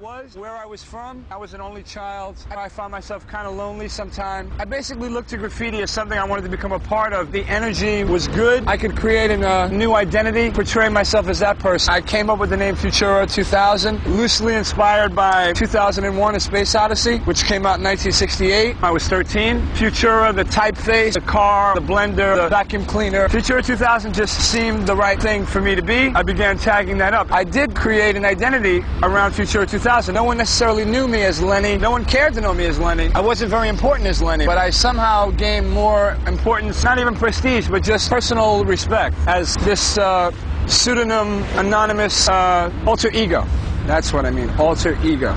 was, where I was from. I was an only child. I found myself kind of lonely sometimes. I basically looked to graffiti as something I wanted to become a part of. The energy was good. I could create a new identity, portray myself as that person. I came up with the name Futura 2000, loosely inspired by 2001: A Space Odyssey, which came out in 1968. I was 13. Futura, the typeface, the car, the blender, the vacuum cleaner. Futura 2000 just seemed the right thing for me to be. I began tagging that up. I did create an identity around Futura 2000. No one necessarily knew me as Lenny. No one cared to know me as Lenny. I wasn't very important as Lenny, but I somehow gained more importance, not even prestige, but just personal respect as this pseudonym, anonymous alter ego. That's what I mean, alter ego.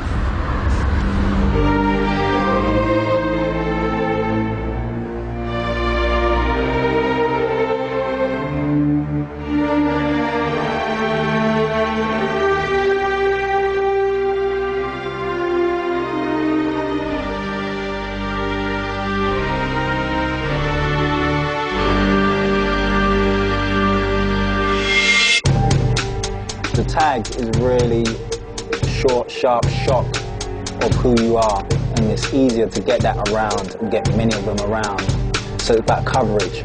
The tag is really short, sharp shock of who you are, and it's easier to get that around and get many of them around. So it's about coverage.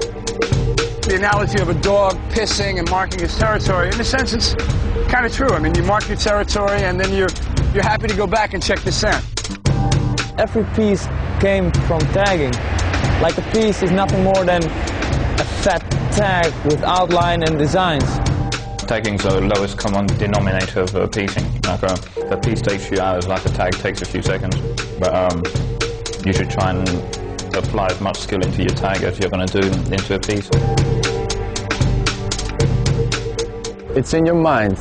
The analogy of a dog pissing and marking his territory, in a sense it's kind of true. I mean, you mark your territory and then you're happy to go back and check the scent. Every piece came from tagging. Like a piece is nothing more than a fat tag with outline and designs. Tagging's the lowest common denominator of piecing. Like a piece takes a few hours, like a tag takes a few seconds. But you should try and apply as much skill into your tag as you're going to do into a piece. It's in your mind,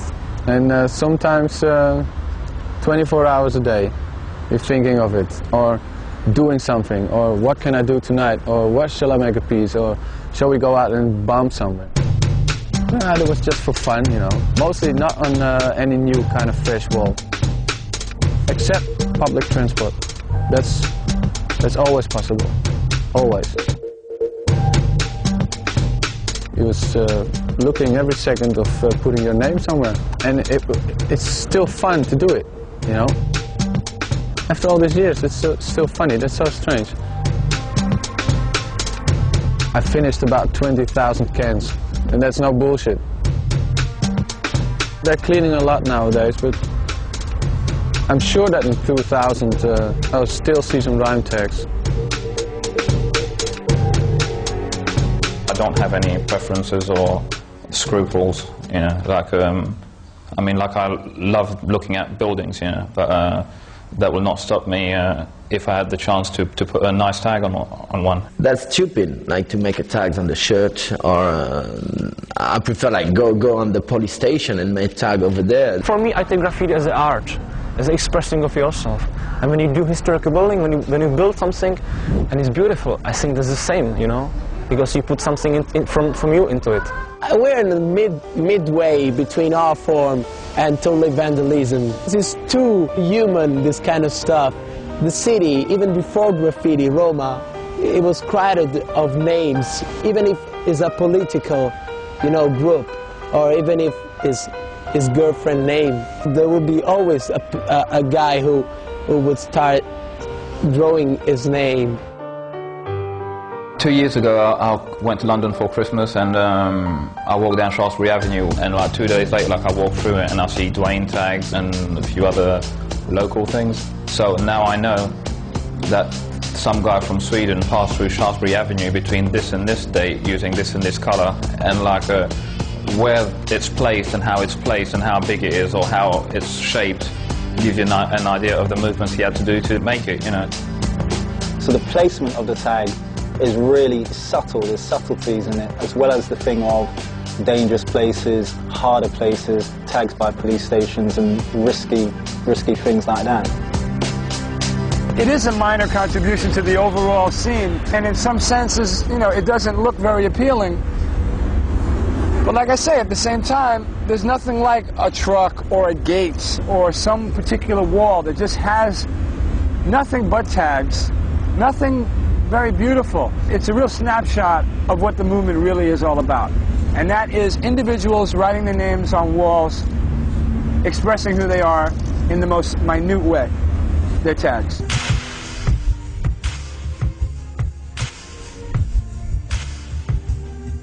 and sometimes 24 hours a day you're thinking of it, or doing something, or what can I do tonight, or what shall I make a piece, or shall we go out and bomb somewhere. It was just for fun, you know. Mostly not on any new kind of fresh wall. Except public transport. That's always possible. Always. He was looking every second of putting your name somewhere. And it's still fun to do it, you know. After all these years, it's still funny. That's so strange. I finished about 20,000 cans. And that's no bullshit. They're cleaning a lot nowadays, but I'm sure that in 2000 I'll still see some rhyme tags. I don't have any preferences or scruples, you know. Like, I mean, like I love looking at buildings, you know, but that will not stop me if I had the chance to put a nice tag on one. That's stupid, like to make a tag on the shirt, or I prefer like go on the police station and make tag over there. For me, I take graffiti as an art, as an expressing of yourself. And when you do historical building, when you build something and it's beautiful, I think that's the same, you know, because you put something from you into it. We're in the midway between art form and totally vandalism. This is too human, this kind of stuff. The city, even before graffiti, Roma, it was crowded of names. Even if it's a political, you know, group, or even if it's his girlfriend name, there will be always a guy who would start drawing his name. 2 years ago, I went to London for Christmas, and I walked down Shaftesbury Avenue, and like 2 days later, like I walk through it and I see Dwayne tags and a few other local things. So now I know that some guy from Sweden passed through Shaftesbury Avenue between this and this date using this and this color, and like where it's placed and how it's placed and how big it is or how it's shaped gives you an idea of the movements he had to do to make it, you know. So the placement of the tag is really subtle. There's subtleties in it, as well as the thing of dangerous places, harder places, tags by police stations, and risky things like that. It is a minor contribution to the overall scene, and in some senses, you know, it doesn't look very appealing. But like I say, at the same time, there's nothing like a truck or a gate or some particular wall that just has nothing but tags, nothing very beautiful. It's a real snapshot of what the movement really is all about. And that is individuals writing their names on walls, expressing who they are, in the most minute way, their tags.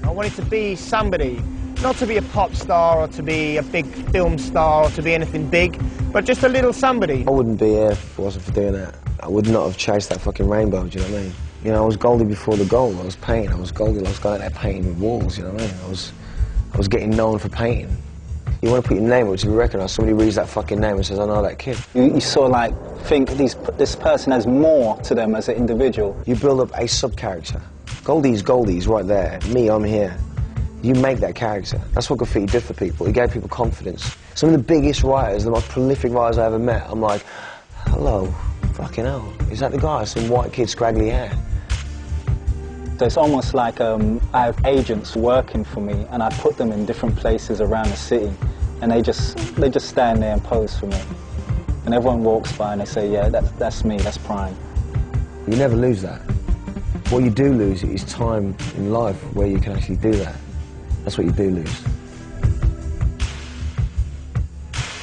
I wanted to be somebody, not to be a pop star or to be a big film star or to be anything big, but just a little somebody. I wouldn't be here if it wasn't for doing that. I would not have chased that fucking rainbow, do you know what I mean? You know, I was Goldie before the goal. I was painting, I was Goldie, I was going out there painting walls, you know what I mean? I was getting known for painting. You want to put your name up to be recognised, somebody reads that fucking name and says, I know that kid. You sort of like think this person has more to them as an individual. You build up a sub-character. Goldie's right there. Me, I'm here. You make that character. That's what graffiti did for people. It gave people confidence. Some of the biggest writers, the most prolific writers I ever met, I'm like, hello, fucking hell. Is that the guy? Some white kid, scraggly hair. So it's almost like I have agents working for me, and I put them in different places around the city, and they just stand there and pose for me. And everyone walks by and they say, yeah, that's me, that's Prime. You never lose that. What you do lose is time in life where you can actually do that. That's what you do lose.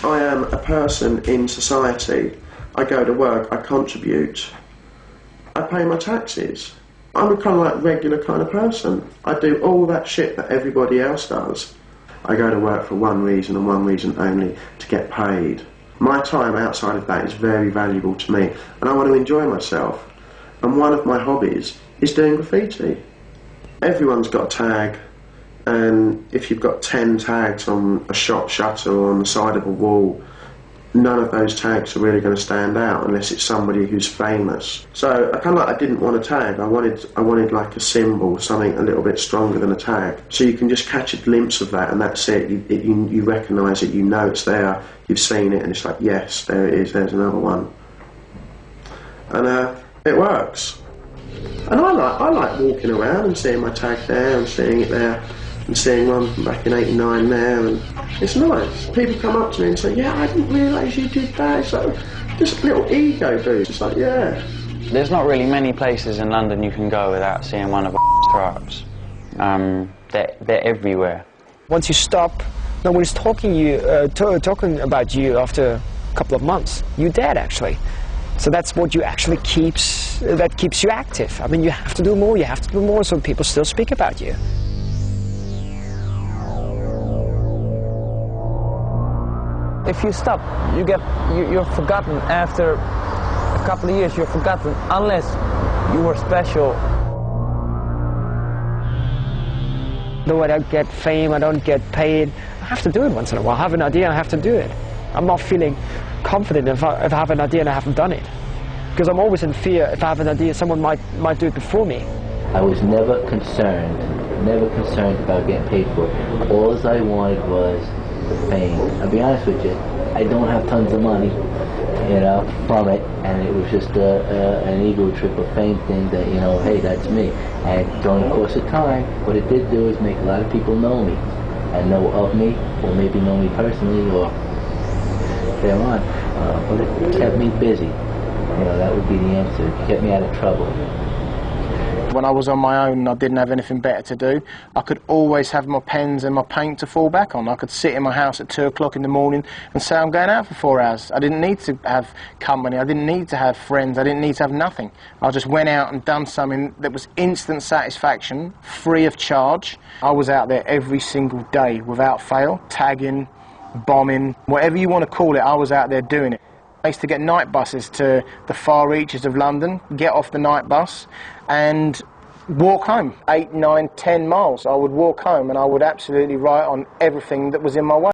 I am a person in society. I go to work, I contribute, I pay my taxes. I'm a kind of like regular kind of person. I do all that shit that everybody else does. I go to work for one reason and one reason only, to get paid. My time outside of that is very valuable to me, and I want to enjoy myself. And one of my hobbies is doing graffiti. Everyone's got a tag, and if you've got 10 tags on a shop shutter or on the side of a wall, none of those tags are really going to stand out unless it's somebody who's famous. So I didn't want a tag. I wanted like a symbol, something a little bit stronger than a tag. So you can just catch a glimpse of that, and that's it. You recognise it, you know it's there, you've seen it, and it's like, yes, there it is, there's another one. And it works. And I like walking around and seeing my tag there and seeing it there and seeing one from back in '89 there, and it's nice. People come up to me and say, yeah, I didn't realise you did that. So just a little ego boost. It's like, yeah. There's not really many places in London you can go without seeing one of our trucks. They're everywhere. Once you stop, nobody's talking about you after a couple of months. You're dead, actually. So that's what you actually keeps you active. I mean, you have to do more, so people still speak about you. If you stop, you're forgotten. After a couple of years, you're forgotten, unless you were special. Though I don't get fame, I don't get paid, I have to do it once in a while. I have an idea, I have to do it. I'm not feeling confident if I have an idea and I haven't done it. Because I'm always in fear. If I have an idea, someone might do it before me. I was never concerned about getting paid for it. All I wanted was the fame. I'll be honest with you, I don't have tons of money, you know, from it, and it was just an ego trip, a fame thing that, you know, hey, that's me. And during the course of time, what it did do is make a lot of people know me, and know of me, or maybe know me personally, or they're on. But it kept me busy. You know, that would be the answer. It kept me out of trouble. When I was on my own and I didn't have anything better to do, I could always have my pens and my paint to fall back on. I could sit in my house at 2 o'clock in the morning and say I'm going out for 4 hours. I didn't need to have company, I didn't need to have friends, I didn't need to have nothing. I just went out and done something that was instant satisfaction, free of charge. I was out there every single day without fail, tagging, bombing, whatever you want to call it, I was out there doing it. I used to get night buses to the far reaches of London, get off the night bus and walk home. 8, 9, 10 miles I would walk home, and I would absolutely write on everything that was in my way.